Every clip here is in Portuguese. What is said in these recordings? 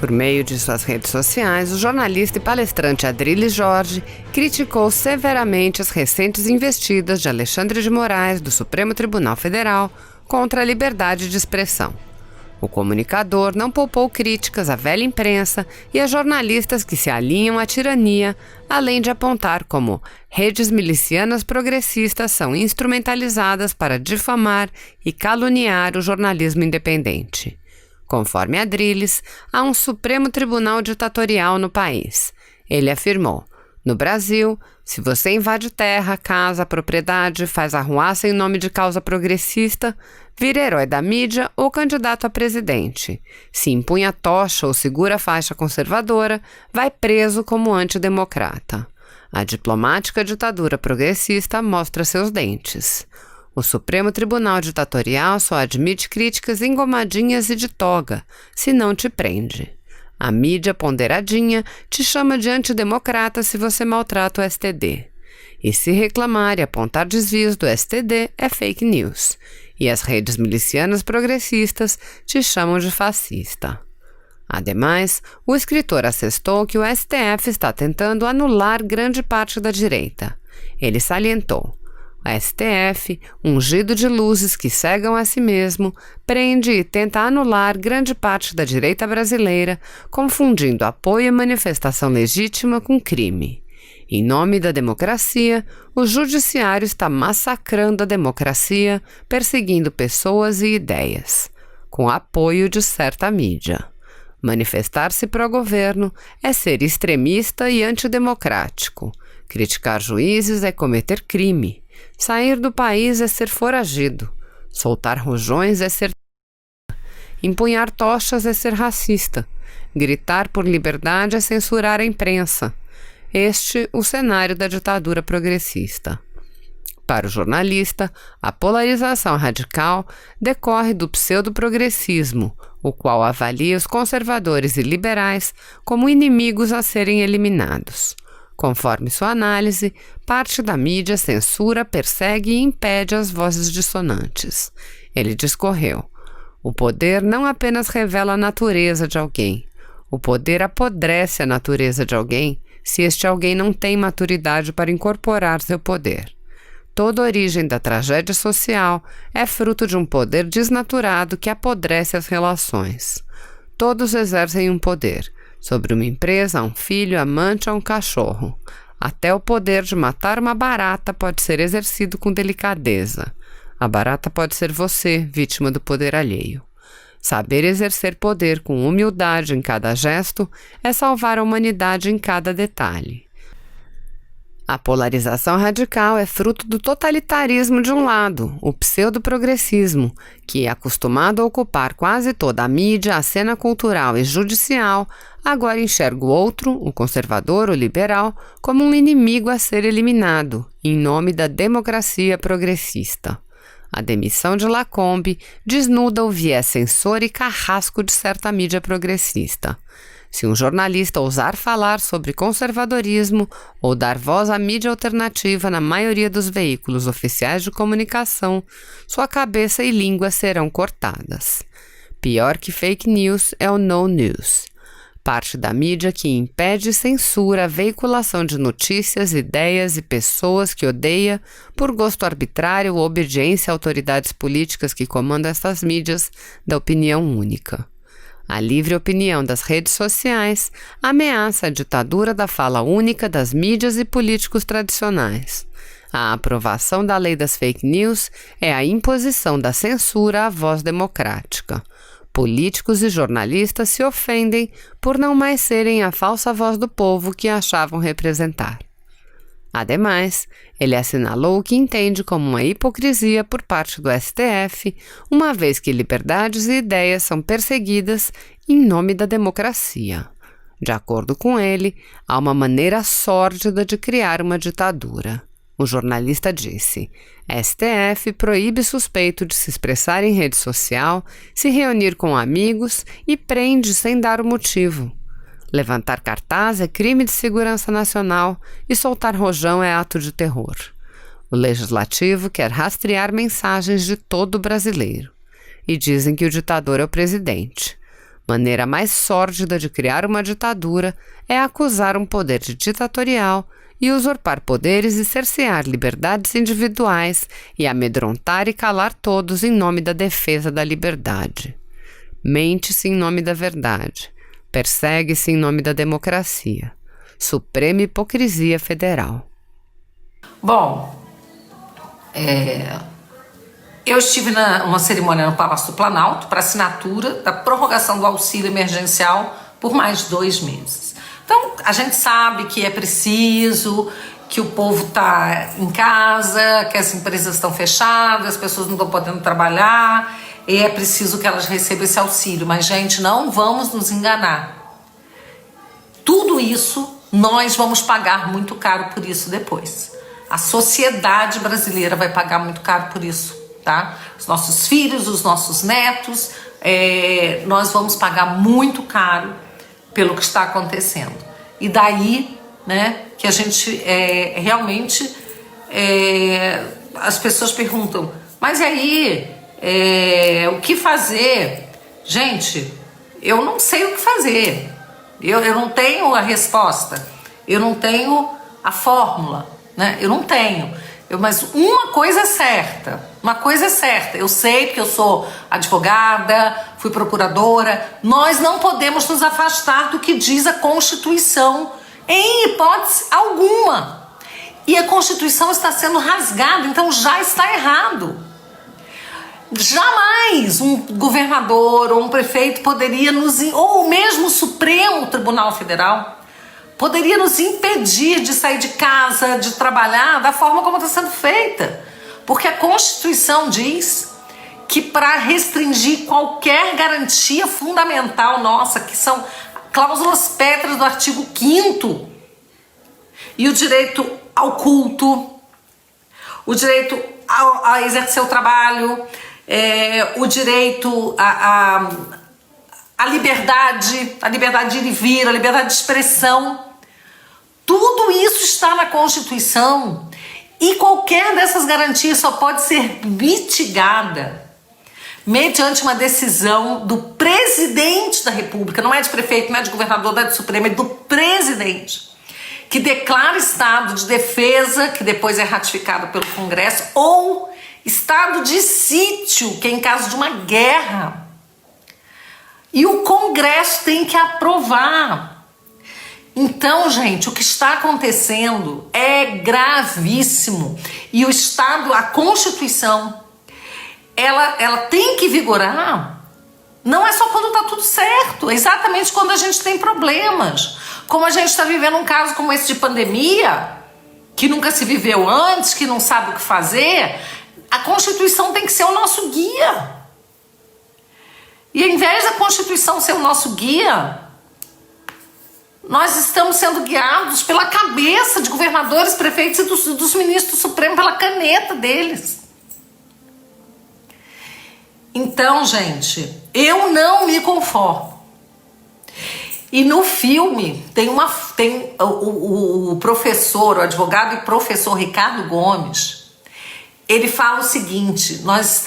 Por meio de suas redes sociais, o jornalista e palestrante Adrilles Jorge criticou severamente as recentes investidas de Alexandre de Moraes do Supremo Tribunal Federal contra a liberdade de expressão. O comunicador não poupou críticas à velha imprensa e a jornalistas que se alinham à tirania, além de apontar como redes milicianas progressistas são instrumentalizadas para difamar e caluniar o jornalismo independente. Conforme Adrilles, há um Supremo Tribunal ditatorial no país. Ele afirmou: no Brasil, se você invade terra, casa, propriedade, faz arruaça em nome de causa progressista, vira herói da mídia ou candidato a presidente. Se empunha tocha ou segura faixa conservadora, vai preso como antidemocrata. A diplomática ditadura progressista mostra seus dentes. O Supremo Tribunal Ditatorial só admite críticas engomadinhas e de toga, se não te prende. A mídia ponderadinha te chama de antidemocrata se você maltrata o STD. E se reclamar e apontar desvios do STD é fake news. E as redes milicianas progressistas te chamam de fascista. Ademais, o escritor assestou que o STF está tentando anular grande parte da direita. Ele salientou: o STF, ungido de luzes que cegam a si mesmo, prende e tenta anular grande parte da direita brasileira, confundindo apoio e manifestação legítima com crime. Em nome da democracia, o judiciário está massacrando a democracia, perseguindo pessoas e ideias, com apoio de certa mídia. Manifestar-se pró-governo é ser extremista e antidemocrático. Criticar juízes é cometer crime. Sair do país é ser foragido. Soltar rojões é ser... Empunhar tochas é ser racista. Gritar por liberdade é censurar a imprensa. Este o cenário da ditadura progressista. Para o jornalista, a polarização radical decorre do pseudo-progressismo, o qual avalia os conservadores e liberais como inimigos a serem eliminados. Conforme sua análise, parte da mídia censura, persegue e impede as vozes dissonantes. Ele discorreu: o poder não apenas revela a natureza de alguém, o poder apodrece a natureza de alguém se este alguém não tem maturidade para incorporar seu poder. Toda a origem da tragédia social é fruto de um poder desnaturado que apodrece as relações. Todos exercem um poder, sobre uma empresa, um filho, amante ou um cachorro. Até o poder de matar uma barata pode ser exercido com delicadeza. A barata pode ser você, vítima do poder alheio. Saber exercer poder com humildade em cada gesto é salvar a humanidade em cada detalhe. A polarização radical é fruto do totalitarismo de um lado, o pseudo-progressismo, que, acostumado a ocupar quase toda a mídia, a cena cultural e judicial, agora enxerga o outro, o conservador ou liberal, como um inimigo a ser eliminado, em nome da democracia progressista. A demissão de Lacombe desnuda o viés censor e carrasco de certa mídia progressista. Se um jornalista ousar falar sobre conservadorismo ou dar voz à mídia alternativa na maioria dos veículos oficiais de comunicação, sua cabeça e língua serão cortadas. Pior que fake news é o no news. Parte da mídia que impede e censura a veiculação de notícias, ideias e pessoas que odeia por gosto arbitrário ou obediência a autoridades políticas que comandam essas mídias da opinião única. A livre opinião das redes sociais ameaça a ditadura da fala única das mídias e políticos tradicionais. A aprovação da lei das fake news é a imposição da censura à voz democrática. Políticos e jornalistas se ofendem por não mais serem a falsa voz do povo que achavam representar. Ademais, ele assinalou o que entende como uma hipocrisia por parte do STF, uma vez que liberdades e ideias são perseguidas em nome da democracia. De acordo com ele, há uma maneira sórdida de criar uma ditadura. O jornalista disse: STF proíbe suspeito de se expressar em rede social, se reunir com amigos e prende sem dar o motivo. Levantar cartaz é crime de segurança nacional e soltar rojão é ato de terror. O legislativo quer rastrear mensagens de todo brasileiro. E dizem que o ditador é o presidente. Maneira mais sórdida de criar uma ditadura é acusar um poder de ditatorial e usurpar poderes e cercear liberdades individuais e amedrontar e calar todos em nome da defesa da liberdade. Mente-se em nome da verdade. Persegue-se em nome da democracia. Suprema hipocrisia federal. Bom, eu estive numa cerimônia no Palácio do Planalto para assinatura da prorrogação do auxílio emergencial por mais 2 meses. Então, a gente sabe que é preciso, que o povo está em casa, que as empresas estão fechadas, as pessoas não estão podendo trabalhar, e é preciso que elas recebam esse auxílio. Mas, gente, não vamos nos enganar. Tudo isso, nós vamos pagar muito caro por isso depois. A sociedade brasileira vai pagar muito caro por isso, tá? Os nossos filhos, os nossos netos, nós vamos pagar muito caro pelo que está acontecendo. E daí, né, que a gente realmente, as pessoas perguntam, mas e aí, o que fazer? Gente, eu não sei o que fazer. Eu não tenho a resposta, eu não tenho a fórmula, né? Eu não tenho. Mas uma coisa é certa, eu sei porque eu sou advogada, fui procuradora, nós não podemos nos afastar do que diz a Constituição, em hipótese alguma. E a Constituição está sendo rasgada, então já está errado. Jamais um governador ou um prefeito poderia ou mesmo o Supremo Tribunal Federal, poderia nos impedir de sair de casa, de trabalhar da forma como está sendo feita. Porque a Constituição diz que para restringir qualquer garantia fundamental nossa, que são cláusulas pétreas do artigo 5º, e o direito ao culto, o direito a exercer o trabalho, o direito a liberdade de ir e vir, a liberdade de expressão, tudo isso está na Constituição e qualquer dessas garantias só pode ser mitigada mediante uma decisão do presidente da República, não é de prefeito, não é de governador, não é de Supremo, é do presidente, que declara estado de defesa, que depois é ratificado pelo Congresso, ou estado de sítio, que é em caso de uma guerra. E o Congresso tem que aprovar. Então, gente, o que está acontecendo é gravíssimo. E o Estado, a Constituição, ela tem que vigorar. Não é só quando está tudo certo, é exatamente quando a gente tem problemas. Como a gente está vivendo um caso como esse de pandemia, que nunca se viveu antes, que não sabe o que fazer, a Constituição tem que ser o nosso guia. E ao invés da Constituição ser o nosso guia, nós estamos sendo guiados pela cabeça de governadores, prefeitos e dos ministros do Supremo, pela caneta deles. Então, gente, eu não me conformo. E no filme tem o professor, o advogado e professor Ricardo Gomes, ele fala o seguinte: nós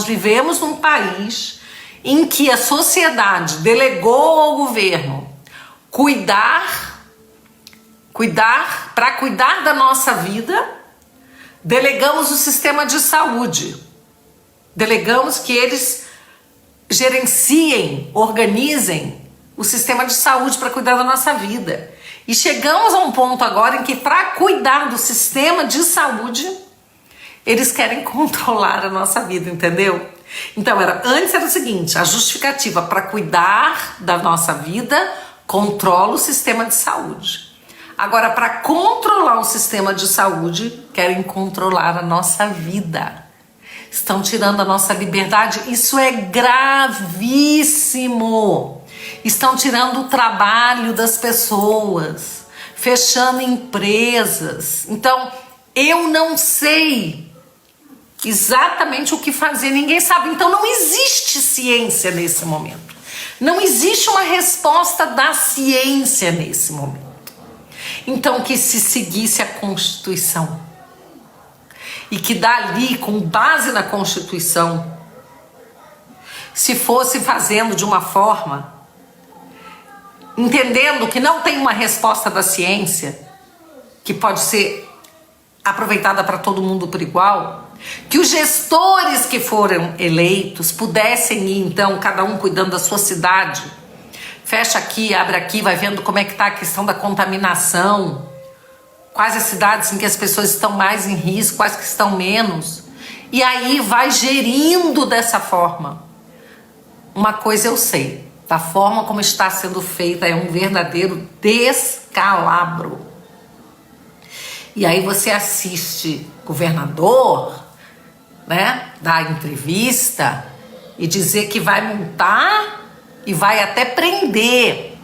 vivemos num país em que a sociedade delegou ao governo para cuidar da nossa vida, delegamos o sistema de saúde, delegamos que eles gerenciem, organizem o sistema de saúde para cuidar da nossa vida. E chegamos a um ponto agora em que, para cuidar do sistema de saúde, eles querem controlar a nossa vida, entendeu? Então, antes era o seguinte: a justificativa para cuidar da nossa vida, controla o sistema de saúde. Agora, para controlar o sistema de saúde, querem controlar a nossa vida. Estão tirando a nossa liberdade. Isso é gravíssimo. Estão tirando o trabalho das pessoas, fechando empresas. Então, eu não sei exatamente o que fazer, ninguém sabe. Então, não existe ciência nesse momento. Não existe uma resposta da ciência nesse momento. Então, que se seguisse a Constituição e que dali, com base na Constituição, se fosse fazendo de uma forma, entendendo que não tem uma resposta da ciência que pode ser aproveitada para todo mundo por igual, que os gestores que foram eleitos pudessem ir, então, cada um cuidando da sua cidade, fecha aqui, abre aqui, vai vendo como é que está a questão da contaminação, quais as cidades em que as pessoas estão mais em risco, quais que estão menos, e aí vai gerindo dessa forma. Uma coisa eu sei, da forma como está sendo feita é um verdadeiro descalabro. E aí você assiste governador, né, dar entrevista e dizer que vai multar e vai até prender,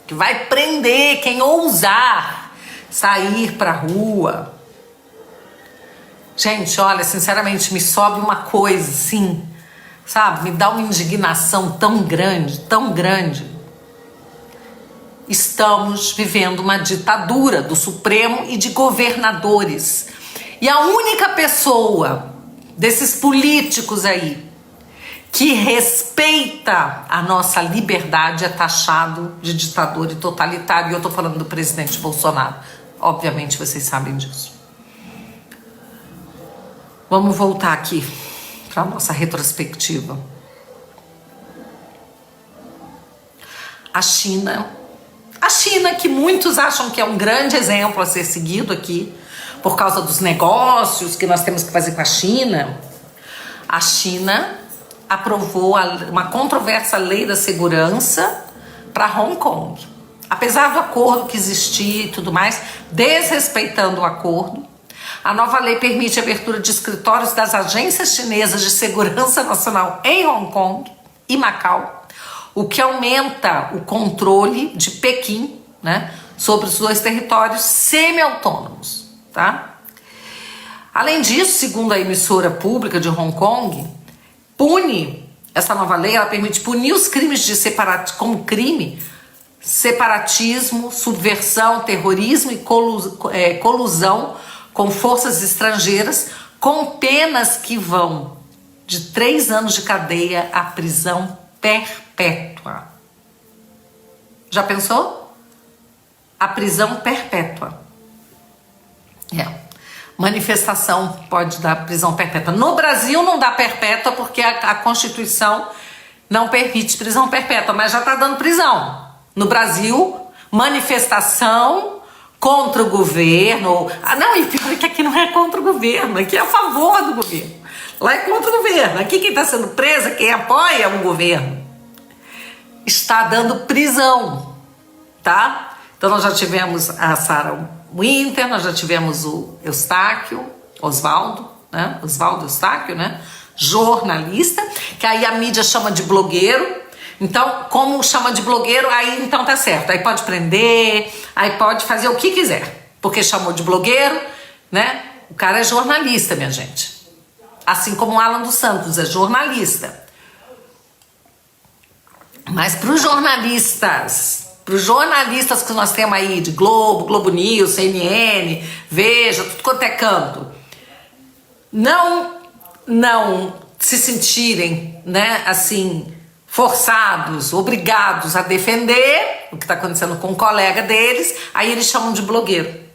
que vai prender quem ousar sair pra rua. Gente, olha, sinceramente, me sobe uma coisa assim, sabe? Me dá uma indignação tão grande, tão grande. Estamos vivendo uma ditadura do Supremo e de governadores. E a única pessoa desses políticos aí que respeita a nossa liberdade é taxado de ditador e totalitário. E eu tô falando do presidente Bolsonaro. Obviamente vocês sabem disso. Vamos voltar aqui para a nossa retrospectiva. A China, que muitos acham que é um grande exemplo a ser seguido aqui, por causa dos negócios que nós temos que fazer com a China aprovou uma controversa lei da segurança para Hong Kong. Apesar do acordo que existia e tudo mais, desrespeitando o acordo, a nova lei permite a abertura de escritórios das agências chinesas de segurança nacional em Hong Kong e Macau, o que aumenta o controle de Pequim, né, sobre os dois territórios semi-autônomos, tá? Além disso, segundo a emissora pública de Hong Kong, essa nova lei, ela permite punir os crimes de como crime, separatismo, subversão, terrorismo e colusão com forças estrangeiras, com penas que vão de 3 anos de cadeia à prisão perpétua. Já pensou? A prisão perpétua. Manifestação pode dar prisão perpétua. No Brasil não dá perpétua porque a Constituição não permite prisão perpétua, mas já está dando prisão. No Brasil, manifestação contra o governo. Não, e pior é que aqui não é contra o governo, aqui é a favor do governo. Lá é contra o governo. Aqui quem está sendo preso é quem apoia o governo. Está dando prisão, tá? Então nós já tivemos a Sarah Winter, nós já tivemos o Oswaldo Eustáquio, né? Jornalista, que aí a mídia chama de blogueiro. Então, como chama de blogueiro, aí então tá certo. Aí pode prender, aí pode fazer o que quiser, porque chamou de blogueiro, né? O cara é jornalista, minha gente. Assim como o Alan dos Santos é jornalista. Mas para os jornalistas que nós temos aí de Globo News, CNN, Veja, tudo quanto é canto, não se sentirem, né, assim, forçados, obrigados a defender o que está acontecendo com um colega deles, aí eles chamam de blogueiro.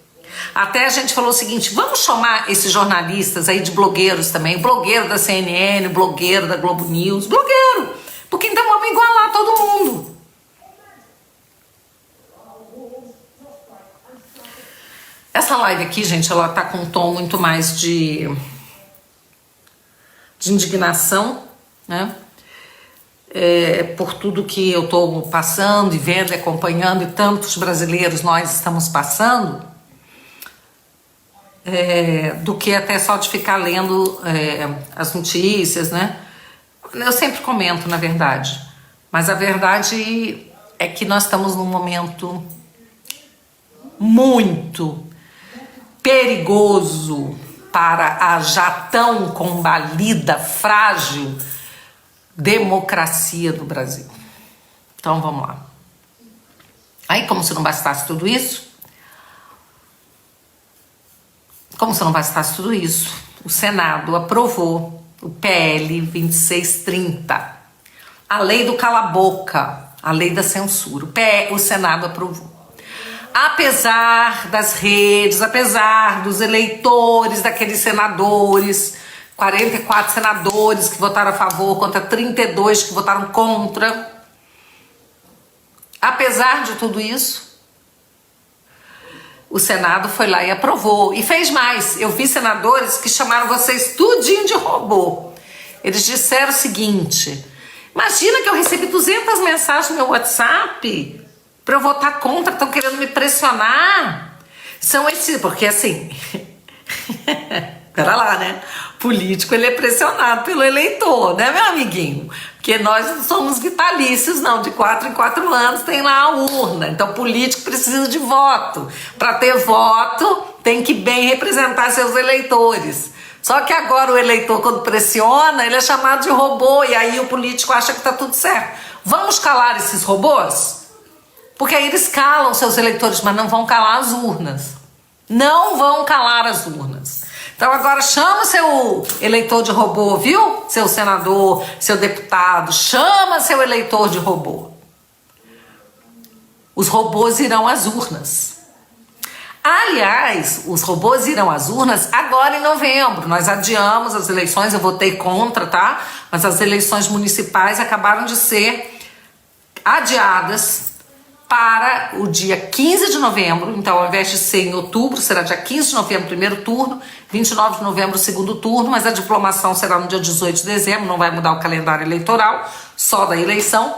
Até a gente falou o seguinte, vamos chamar esses jornalistas aí de blogueiros também, blogueiro da CNN, blogueiro da Globo News, blogueiro, porque então vamos igualar todo mundo. Essa live aqui, gente, ela tá com um tom muito mais de indignação, né? Por tudo que eu tô passando e vendo e acompanhando, e tantos brasileiros nós estamos passando, do que até só de ficar lendo as notícias, né? Eu sempre comento, na verdade, mas a verdade é que nós estamos num momento muito perigoso para a já tão combalida, frágil democracia do Brasil. Então vamos lá. Aí, como se não bastasse tudo isso, o Senado aprovou o PL 2630, a lei do cala-boca, a lei da censura. O Senado aprovou. Apesar das redes, apesar dos eleitores, daqueles senadores, 44 senadores que votaram a favor contra 32 que votaram contra, apesar de tudo isso, o Senado foi lá e aprovou. E fez mais. Eu vi senadores que chamaram vocês tudinho de robô. Eles disseram o seguinte: imagina que eu recebi 200 mensagens no meu WhatsApp para eu votar contra, estão querendo me pressionar. São esses, porque assim, pera lá, né? Político, ele é pressionado pelo eleitor, né, meu amiguinho? Porque nós não somos vitalícios, não. De 4 em 4 anos tem lá a urna. Então, político precisa de voto. Para ter voto, tem que bem representar seus eleitores. Só que agora o eleitor, quando pressiona, ele é chamado de robô. E aí o político acha que tá tudo certo. Vamos calar esses robôs? Porque aí eles calam seus eleitores, mas não vão calar as urnas. Não vão calar as urnas. Então agora chama seu eleitor de robô, viu? Seu senador, seu deputado, chama seu eleitor de robô. Os robôs irão às urnas. Aliás, os robôs irão às urnas agora em novembro. Nós adiamos as eleições, eu votei contra, tá? Mas as eleições municipais acabaram de ser adiadas para o dia 15 de novembro, então ao invés de ser em outubro, será dia 15 de novembro, primeiro turno, 29 de novembro, segundo turno, mas a diplomação será no dia 18 de dezembro, não vai mudar o calendário eleitoral, só da eleição.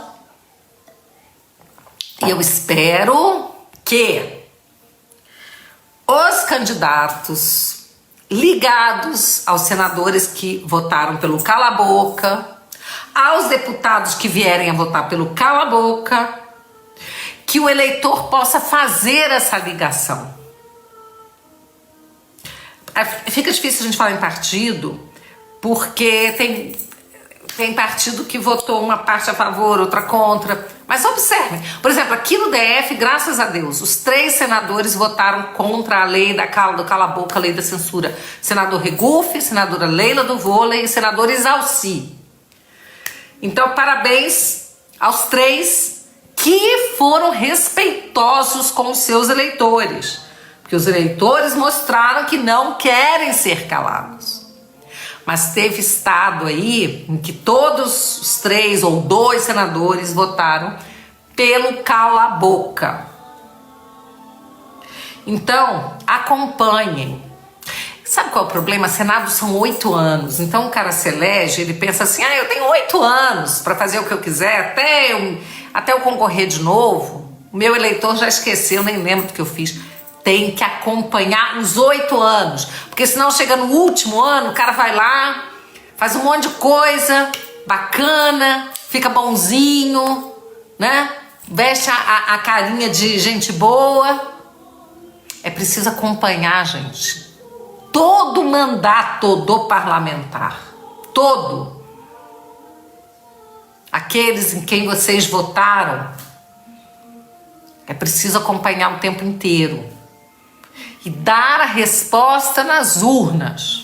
E eu espero que os candidatos ligados aos senadores que votaram pelo cala-boca, aos deputados que vierem a votar pelo cala-boca, que o eleitor possa fazer essa ligação. Fica difícil a gente falar em partido, porque tem partido que votou uma parte a favor, outra contra. Mas observem, por exemplo, aqui no DF, graças a Deus, os 3 senadores votaram contra a lei do cala-boca, a lei da censura. Senador Regufe, senadora Leila do Vôlei e senador Isalci. Então, parabéns aos 3 que foram respeitosos com os seus eleitores, porque os eleitores mostraram que não querem ser calados. Mas teve estado aí em que todos os 3 ou 2 senadores votaram pelo cala-boca. Então, acompanhem. Sabe qual é o problema? Senado são 8 anos. Então o cara se elege, ele pensa assim: eu tenho 8 anos para fazer o que eu quiser, até eu concorrer de novo. O meu eleitor já esqueceu, nem lembro do que eu fiz. Tem que acompanhar os 8 anos, porque senão chega no último ano, o cara vai lá, faz um monte de coisa bacana, fica bonzinho, né? Veste a carinha de gente boa. É preciso acompanhar, gente. Todo mandato do parlamentar, todo. Aqueles em quem vocês votaram, é preciso acompanhar o tempo inteiro e dar a resposta nas urnas.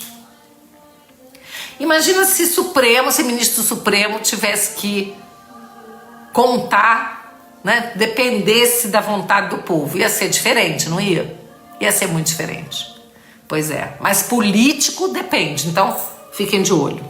Imagina se ministro Supremo tivesse que contar, né, dependesse da vontade do povo. Ia ser diferente, não ia? Ia ser muito diferente. Pois é, mas político depende, então fiquem de olho.